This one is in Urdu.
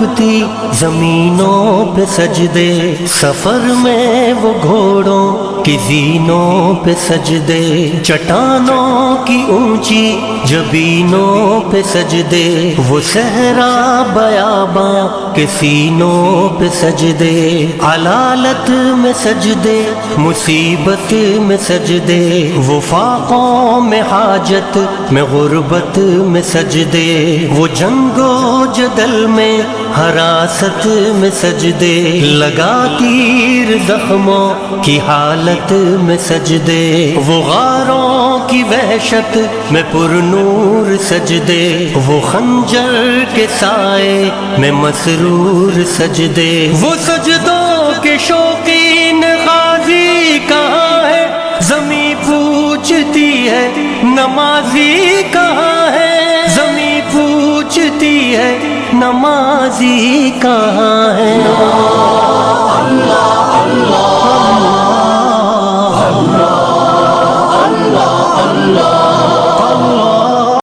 کانپتی زمینوں پہ سجدے، سفر میں وہ گھوڑوں کی زینوں پہ سجدے، چٹانوں کی اونچی جبینوں پہ سجدے، وہ صحرا بیاباں کے سینوں پہ سجدے، علالت میں سجدے، مصیبت میں سجدے، وہ فاقوں میں حاجت میں غربت میں سجدے، وہ جنگ و جدل میں حراست میں سجدے، لگا تیر زخموں کی حالت میں سجدے، وہ غاروں کی وحشت میں پر نور سجدے، وہ خنجر کے سائے میں مسرور سجدے، وہ سجدوں کے شوقین غازی کہاں ہے، زمیں پوچھتی ہے نمازی کہاں ہے، زمیں پوچھتی ہے نمازی کہاں ہے۔ اللہ اللہ